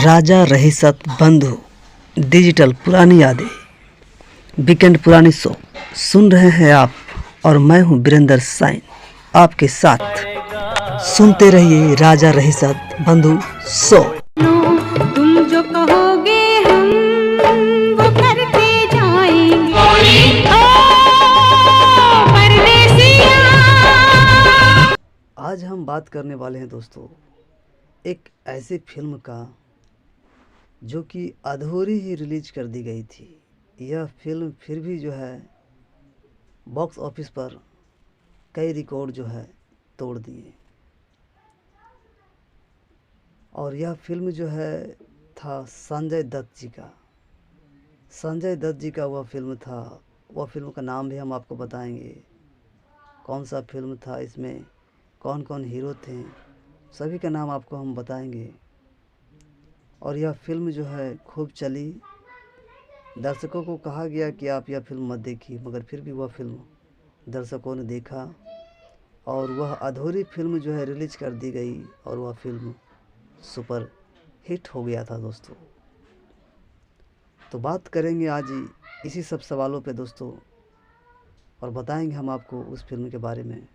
राजा रहीसत बंधु डिजिटल पुरानी यादें वीकेंड पुरानी शो सुन रहे हैं आप, और मैं हूं वीरेंद्र साइन आपके साथ। सुनते रहिए राजा रहीसत बंधु शो। तुम जो कहोगे हम वो करते जाएंगे। परदेसिया। आज हम बात करने वाले हैं दोस्तों एक ऐसी फिल्म का जो कि अधूरी ही रिलीज कर दी गई थी। यह फिल्म फिर भी जो है बॉक्स ऑफिस पर कई रिकॉर्ड जो है तोड़ दिए, और यह फिल्म जो है था संजय दत्त जी का। संजय दत्त जी का वह फिल्म था। वह फिल्म का नाम भी हम आपको बताएंगे, कौन सा फिल्म था, इसमें कौन कौन हीरो थे, सभी का नाम आपको हम बताएंगे। और यह फिल्म जो है खूब चली, दर्शकों को कहा गया कि आप यह फिल्म मत देखिए, मगर फिर भी वह फिल्म दर्शकों ने देखा और वह अधूरी फिल्म जो है रिलीज कर दी गई, और वह फिल्म सुपर हिट हो गया था दोस्तों। तो बात करेंगे आज इसी सब सवालों पे दोस्तों, और बताएंगे हम आपको उस फिल्म के बारे में।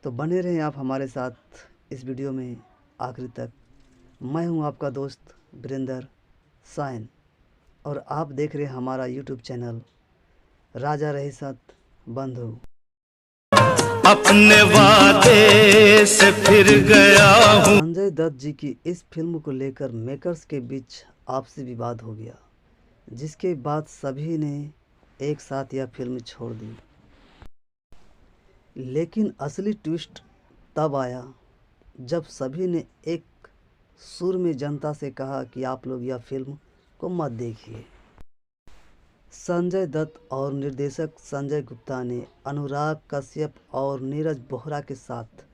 तो बने रहें आप हमारे साथ इस वीडियो में आखिरी तक। मैं हूं आपका दोस्त वीरेंद्र साइन, और आप देख रहे हैं हमारा यूट्यूब चैनल राजा रहीसत बंधु। अपने वादे से फिर गया हूँ। संजय दत्त जी की इस फिल्म को लेकर मेकर्स के बीच आपसी विवाद हो गया, जिसके बाद सभी ने एक साथ यह फिल्म छोड़ दी। लेकिन असली ट्विस्ट तब आया जब सभी ने एक सुर में जनता से कहा कि आप लोग यह फिल्म को मत देखिए। संजय दत्त और निर्देशक संजय गुप्ता ने अनुराग कश्यप और नीरज बोहरा के साथ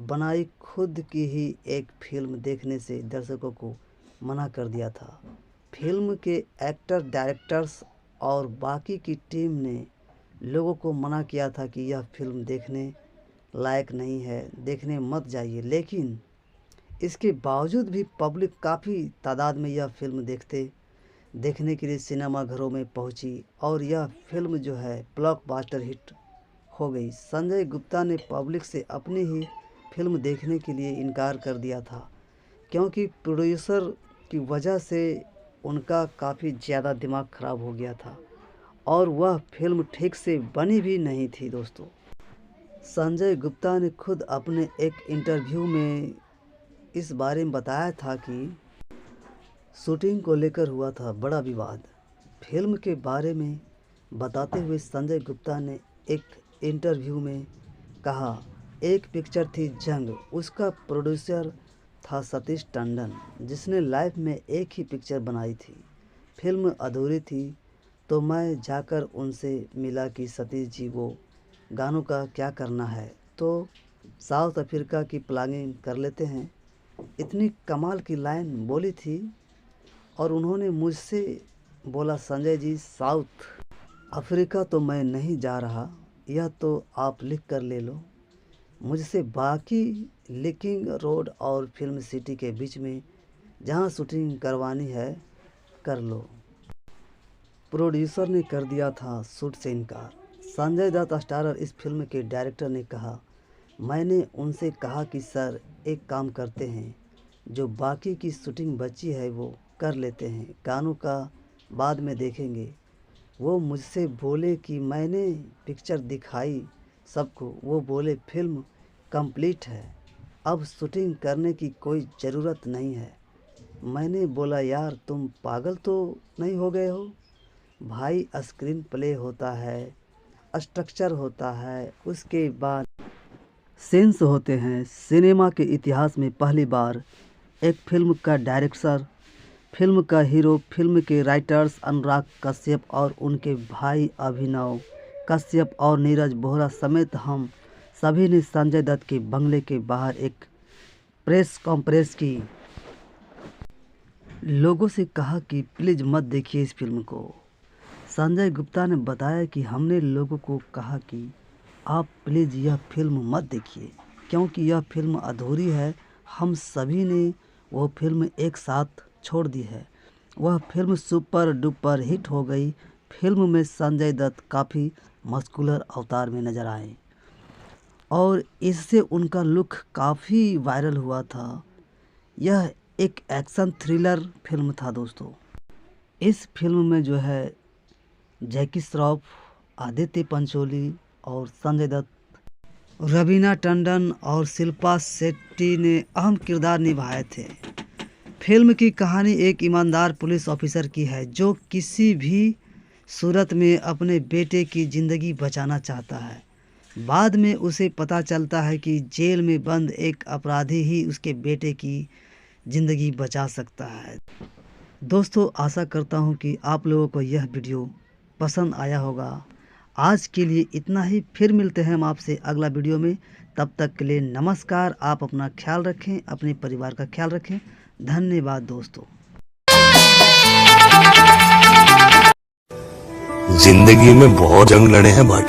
बनाई खुद की ही एक फिल्म देखने से दर्शकों को मना कर दिया था। फिल्म के एक्टर, डायरेक्टर्स और बाकी की टीम ने लोगों को मना किया था कि यह फिल्म देखने लायक नहीं है, देखने मत जाइए। लेकिन इसके बावजूद भी पब्लिक काफ़ी तादाद में यह फिल्म देखने के लिए सिनेमा घरों में पहुंची, और यह फिल्म जो है ब्लॉकबस्टर हिट हो गई। संजय गुप्ता ने पब्लिक से अपनी ही फिल्म देखने के लिए इनकार कर दिया था, क्योंकि प्रोड्यूसर की वजह से उनका काफ़ी ज़्यादा दिमाग ख़राब हो गया था, और वह फिल्म ठीक से बनी भी नहीं थी दोस्तों। संजय गुप्ता ने खुद अपने एक इंटरव्यू में इस बारे में बताया था कि शूटिंग को लेकर हुआ था बड़ा विवाद। फिल्म के बारे में बताते हुए संजय गुप्ता ने एक इंटरव्यू में कहा, एक पिक्चर थी जंग, उसका प्रोड्यूसर था सतीश टंडन, जिसने लाइफ में एक ही पिक्चर बनाई थी। फिल्म अधूरी थी तो मैं जाकर उनसे मिला कि सतीश जी वो गानों का क्या करना है, तो साउथ अफ्रीका की प्लानिंग कर लेते हैं। इतनी कमाल की लाइन बोली थी, और उन्होंने मुझसे बोला, संजय जी साउथ अफ्रीका तो मैं नहीं जा रहा, यह तो आप लिख कर ले लो। मुझसे बाकी लिकिंग रोड और फिल्म सिटी के बीच में जहां शूटिंग करवानी है कर लो। प्रोड्यूसर ने कर दिया था शूट से इनकार। संजय दत्त स्टारर इस फिल्म के डायरेक्टर ने कहा, मैंने उनसे कहा कि सर एक काम करते हैं, जो बाकी की शूटिंग बची है वो कर लेते हैं, गानों का बाद में देखेंगे। वो मुझसे बोले कि मैंने पिक्चर दिखाई सबको, वो बोले फिल्म कंप्लीट है, अब शूटिंग करने की कोई ज़रूरत नहीं है। मैंने बोला, यार तुम पागल तो नहीं हो गए हो भाई, स्क्रीन प्ले होता है, स्ट्रक्चर होता है, उसके बाद सीन्स होते हैं। सिनेमा के इतिहास में पहली बार एक फिल्म का डायरेक्टर, फिल्म का हीरो, फिल्म के राइटर्स अनुराग कश्यप और उनके भाई अभिनव कश्यप और नीरज बोहरा समेत हम सभी ने संजय दत्त के बंगले के बाहर एक प्रेस कॉन्फ्रेंस की। लोगों से कहा कि प्लीज़ मत देखिए इस फिल्म को। संजय गुप्ता ने बताया कि हमने लोगों को कहा कि आप प्लीज़ यह फिल्म मत देखिए, क्योंकि यह फिल्म अधूरी है। हम सभी ने वो फिल्म एक साथ छोड़ दी है। वह फिल्म सुपर डुपर हिट हो गई। फिल्म में संजय दत्त काफ़ी मस्कुलर अवतार में नजर आए और इससे उनका लुक काफ़ी वायरल हुआ था। यह एक एक्शन थ्रिलर फिल्म था दोस्तों। इस फिल्म में जो है जैकी श्रॉफ, आदित्य पंचोली और संजय दत्त, रवीना टंडन और शिल्पा शेट्टी ने अहम किरदार निभाए थे। फिल्म की कहानी एक ईमानदार पुलिस ऑफिसर की है जो किसी भी सूरत में अपने बेटे की ज़िंदगी बचाना चाहता है। बाद में उसे पता चलता है कि जेल में बंद एक अपराधी ही उसके बेटे की ज़िंदगी बचा सकता है। दोस्तों, आशा करता हूँ कि आप लोगों को यह वीडियो पसंद आया होगा। आज के लिए इतना ही, फिर मिलते हैं हम आपसे अगला वीडियो में। तब तक के लिए नमस्कार। आप अपना ख्याल रखें, अपने परिवार का ख्याल रखें। धन्यवाद दोस्तों। जिंदगी में बहुत जंग लड़े हैं भाटी।